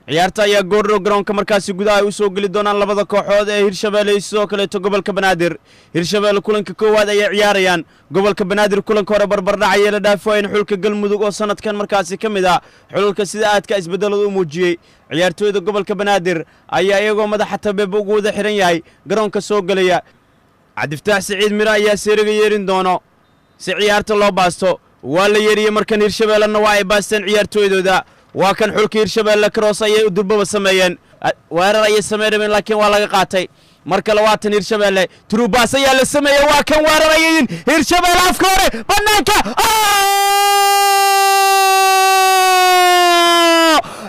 ciyaarta ayaa goordhow garoonka markaasi gudaha ay u soo geli doonaan labada kooxood ee Hirshabelle iyo sidoo kale gobolka Banaadir. Hirshabelle kulanka koowaad ay ciyaarayaan, gobolka Banaadir kulanka hore barbardhacay la dhaafay in xulka Galmudug oo sanadkan markaasi kamid ah xulka sida aadka isbedelada u muujiyay. ciyaartooyda gobolka Banaadir ayaa iyagoo madaxa tabeeb ugu wada xiran yahay garoonka soo galaya. Cabdifataax Saciid Mira ayaa seeriga yeerin doono si ciyaarta loo baasto. waa la yeeriyay markan Hirshabelle waa ay baasteen ciyaartooydooda. waa kan xulka Hirshabelle cross ayay u durbaba sameeyeen, weerar ayay sameeyeen laakiin waa laga qaatay. marka labaatan Hirshabelle Trubaas ayaa la sameeyay, waa kan weerarayeen Hirshabelle afka hore banaanka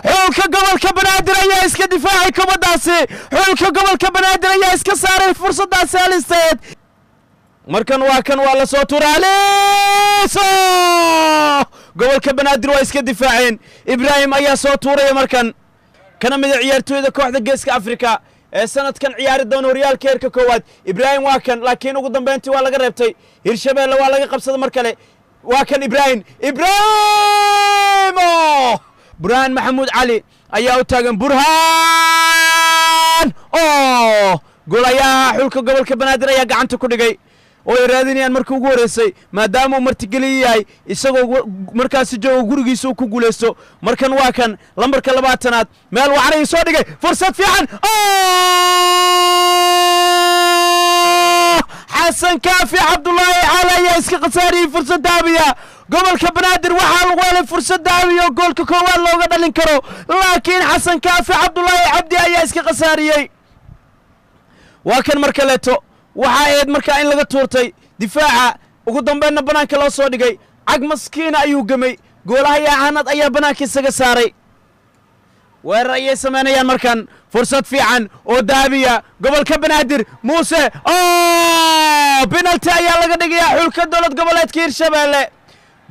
xulka gobolka Banaadir ayaa iska difaacay kubadaasi. xulka gobolka Banaadir ayaa iska saaray fursadaas halisteed. markan waa kan waa la soo tuuraaleyso gobolka Banaadir waa iska difaaceen. Ibrahim ayaa soo tuuray markan kana mid ciyaartooyda kooxda Geeska Afrika ee sanadkan ciyaari doona horyaalka heerka koowaad. Ibrahim waa kan laakiin ugu dambeyntii waa laga reebtay. Hirshabelle waa laga qabsaday mar kale. waa kan Ibrahim Burhaan Maxamuud Cali ayaa u taagan. Burhaan golayaha xulka gobolka Banaadir ayaa gacanta ku dhigay oo ay raadinayaan markii ugu horeysay maadaama uu martigeli yahay isagoo markaas joogo gurigiisa ku guuleysto. markan waa kan lambarka 20aad meel waxay soo dhigay fursad fiican. xasan kaafi Cabdullaahi Cali ayaa iska qasaariyay fursad daabiya. gobolka Banaadir waxaa lagu helay fursad daabiya oo goolka koowaad looga dhalin karo, laakiin xasan kaafi Cabdullaahi Cabdi ayaa iska qasaariyay. waa kan mar kaleeto waxa ay markaa in laga tuurtay difaaca, ugu dambeynna banaanka loo soo dhigay. cag maskiina ayuu gamay, goolaha yahanad ayaa banaanka isaga saaray. weerar ayay sameynayaan markan fursad fiican oo daabiya gobolka Banaadir. Muuse penalty ayaa laga dhigayaa xulka dowlad goboleedka Hirshabelle.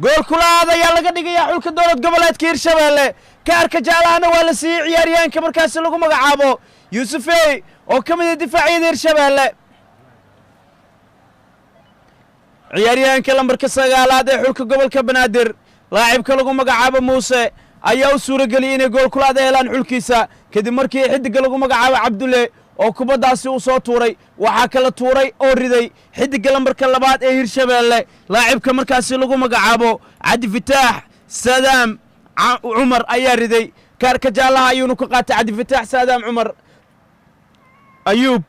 gool kulaad ayaa laga dhigayaa xulka dowlad goboleedka Hirshabelle. kaarka jaalahana waa la siiyay ciyaaryahanka markaas lagu magacaabo Yuusufey oo ka mid ah difaacyada Hirshabelle. ciyaaryahanka lambarka 9aad ee xulka gobolka Banaadir laacibka lagu magacaabo Muuse ayaa u suurageliyay inay gool kulaad helaan xulkiisa kadib markii xidiga lagu magacaabo Cabdulle oo kubadaasi uu soo tuuray. waxaa kala tuuray oo riday xidiga lambarka 2aad ee Hirshabelle laacibka markaasi lagu magacaabo Cabdifataax Saadaam Cumar ayaa riday. kaarka jaalaha ayuu ku qaatay Cabdifataax Saadaam Cumar. ayuub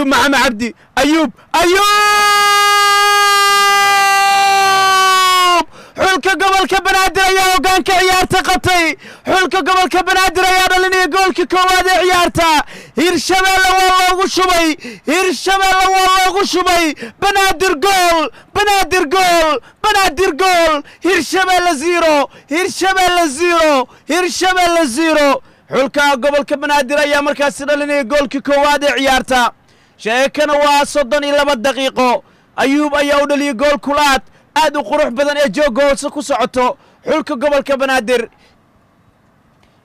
maxamed cabdi xulka gobolka Banaadir ayaa hoggaanka ciyaarta qabtay. xulka gobolka Banaadir ayaa dhalinaya goolka koowaad ee ciyaarta. Hirshabelle waa loogu shubay. Banaadir gool. Hirshabelle 0. xulka gobolka Banaadir ayaa markaas dhalinaya goolka koowaad ee ciyaarta. sheekana waa 32 daqiiqo. ayuub ayaa u dhaliyay gool kulaad aad u qurux badan ee joog hoose ku socoto xulka gobolka Banaadir.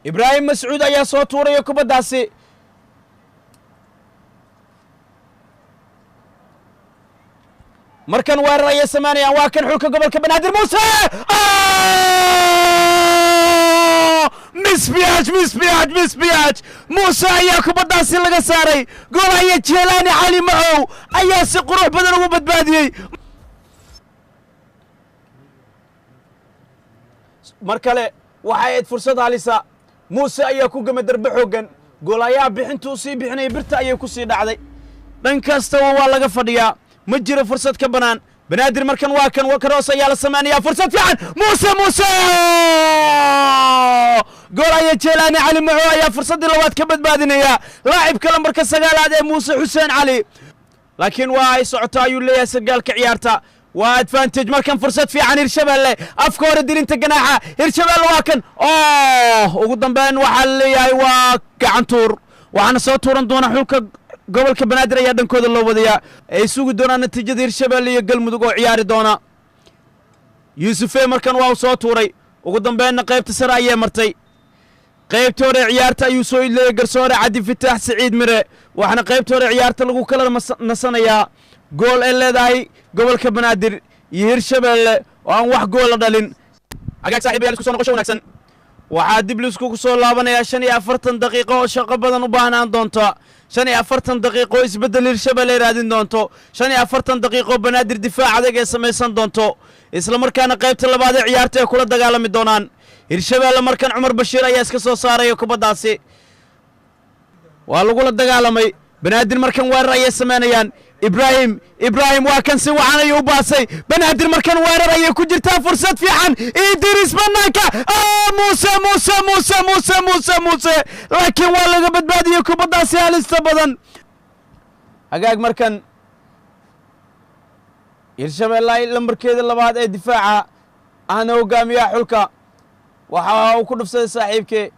Ibrahim Mas'uud ayaa soo tuuray kubadaasi. markan weerar ayay sameynayaan, waa kan xulka gobolka Banaadir. Muuse misbiyaaj Muuse ayaa kubadaasi laga saaray. golaya Jeelaani Cali Macow ayaa si qurux badan ugu badbaadiyay. mar kale waxay ayd fursad halisa. Muuse ayaa ku gamay darbe xoogan, golayaa bixintuu sii bixinay birta ayay ku sii dhacday. dhan kasta waa laga fadhiyaa, ma jiro fursad ka banaan. Banaadir markan waa kan cross ayaa la sameeyaa, fursad fiican. Muuse golaya Jeelaani Cali Macow ayaa fursadii labaad ka badbaadinaya laacibka lambarka 9aad ee Muuse Xuseen Cali. laakiin waa ay socotaa ayuu leeyahay sagaalka ciyaarta. waa advantage markan fursad fiican Hirshabelle afka hore dirinta ganaaxa. Hirshabelle waa kan ugu dambeyn waxa leeyahay waa gacan tuur. waxaana soo tuuran doona xulka gobolka Banaadir ayaa dhankooda loo wadayaa. ay sugi doonaan natiijada Hirshabelle iyo Galmudug oo ciyaari doona. Yuusufey markan waa soo tuuray, ugu dambeynna qaybta sare ayay martay. qaybta hore ciyaarta ayuu soo ileeyay garsoore Cabdifataax Saciid Mire. waxaana qaybta hore ciyaarta lagu kala nasanayaa gool ay leedahay gobolka Banaadir iyo Hirshabelle oo aan wax gool la dhalin. agaag saaxiibayaal isku soo noqosho wanaagsan. waxaa dib liskugu soo laabanayaa 45 daqiiqo oo shaqo badan u baahnaan doonta 45 daqiiqo isbedel Hirshabelle raadin doonto 45 daqiiqo banaadir difaac adag ee samaysan doonto isla markaana qaybta labaad ee ciyaarta ay kula dagaalami doonaan Hirshabelle markan Cumar Bashiir ayaa iska soo saaray kubadaasi waa lagu la dagaalamay banaadir markan weerar ay sameeyaan إبراهيم وكان سوى عنا يوباسي بنادر مركن ويرر يكون جرتا فرصة في عن إدريس بنانكا موسى لكن والله قبل بادي يكون بداسي هالستبدن هجاج مركن يرشب الله لما كده اللي بعد الدفاع أنا وقام يا حلكا وحاو كل بس صاحبك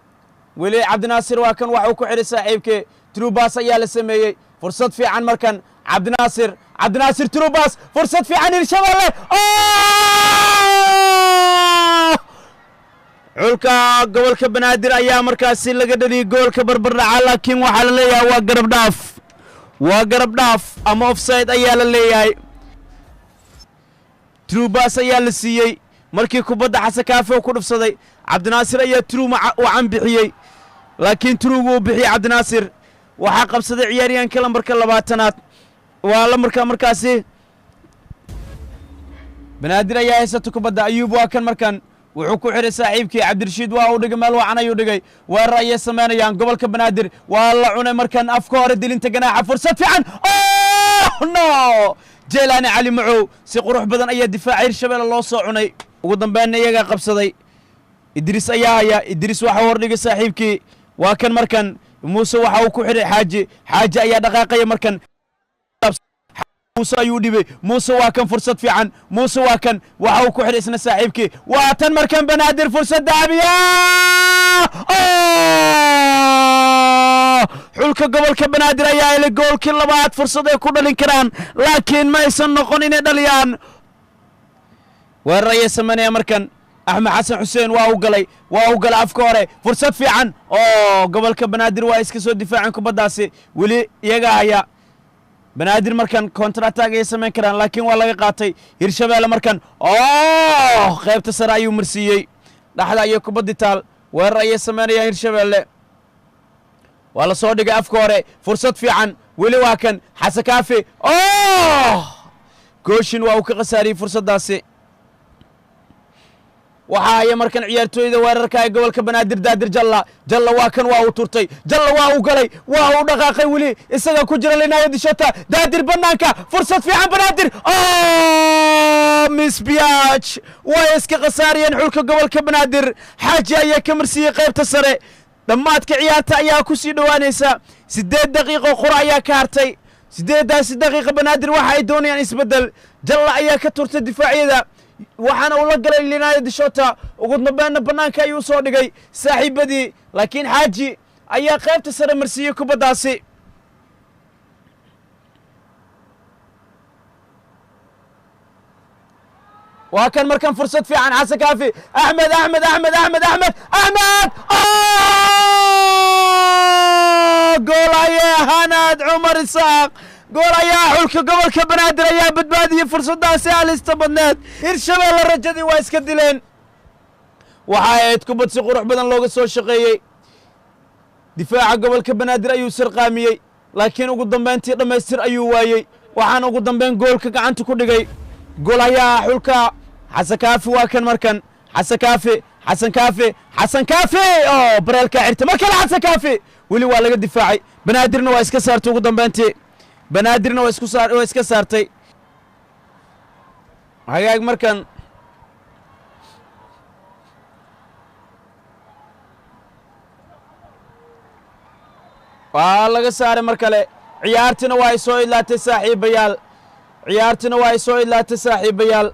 ولي عبد الناصر وكان وحاو كحر صاحبك تروباس يا لسمي فرصة في عن مركن عبد الناصر تروباس فرصة في عن الشباب علكا قبل كبنادر أيام مركز لقدر يقول كبربر على كين وحل ليا وقرب داف أما أوفسايد أيال اللي تروباس أيال السيي مركي كبدا حسكافه وكل فصدي عبد الناصر أيا ترو مع وعم بحيي لكن ترو بحي عبد الناصر وحاق بصدي عياريان كلام بركلا باتنات والله مركاسي بنادر يا هيستو كبدا ايوب وكان مركان wuxuu ku xiray saaxiibkii Cabdirashiid waa uu dhigay meel wacan ayuu dhigay waa raayay sameeyaan gobolka Banaadir waa la cunay markan afka hore dilinta ganaaxa fursad fiican no Jeelani Cali Macow si qurux badan ayaa difaac Hirshabelle loo soo cunay ugu dambeyn iyaga qabsaday Idris waxa hor dhigay saaxiibkii waa kan markan Muuse waxa uu ku xiray Xaaji ayaa dhaqaaqay markan موسى يودي موسى واكن فرصة في عن موسى واكن وحاو كحر اسنا ساحبكي واتن مركن بنادر فرصة دعبية حلقة قبل كبنادر ايا الى جول كل بعد فرصة يكون الانكران لكن ما يسنقون ان دليان والرئيس سمانيا مركن احمد حسن حسين واو قلي افكوري فرصة في عن قبل كبنادر وايسكسو دفاع عنكم بداسي ولي يقا هيا بنادر مركن كونتر اتاك ay sameyn karaan laakiin waa laga qaatay Hirshabelle markan qaybta sare ayuu marsiyay dhaxda ay kubaddi taal weerar ay sameeyay Hirshabelle waa la soo dhigay afka hore fursad fiican weli waa kan Xasakaafi gooshin waa uu ka qasaariyay fursadaasi waxa ay markan ciyaartooyda weerarka ay gobolka Banaadir Daadir Jalla waa kan waa uu turtay Jalla waa uu galay waa uu dhaqaaqay wali isaga ku jira linaayad shota Daadir banaanka fursad fiican Banaadir Miss Biach waa iska qasaariyeen xulka gobolka Banaadir Xaaji ayaa ka marsiyay qaybta sare dhamaadka ciyaarta ayaa ku sii dhawaanaysa 8 daqiiqo qura ayaa ka hartay 8 daqiiqo Banaadir waxa ay doonayaan isbedel Jalla ayaa ka turtay difaaciyada waxana uu la galay linaayad shota ugu dambeeyna banaanka ayuu soo dhigay saaxiibadii laakiin Xaaji ayaa qaybta sare marsiyay kubadaasi وكان مركن فرصة في عن حسكافي أحمد جول يا هناد عمر إسحاق قول يا حلك قبل كبنادر يا بدبادي فرصة داسي على استبنات Hirshabelle الرجدي واسكدلين وحايت كبت سقروح بدن لوغ سو شقيي دفاع قبل كبنادر ايو سرقاميي لكن ugu dambeyntii dhameystir ayuu waayay waxaan ugu dambeyn goolka gacanta ku dhigay gool ayaa xulka Xasakaafi waa kan markan Xasankaafi bareelka xirta markale Xasakaafi wali waa laga difaacay Banaadirna waa iska saartay ugu dambeyntii بنادرنا واسكو سارتي هاياك مركن laga saaray markale ciyaartina waa soo ilaatay saaxiibayaal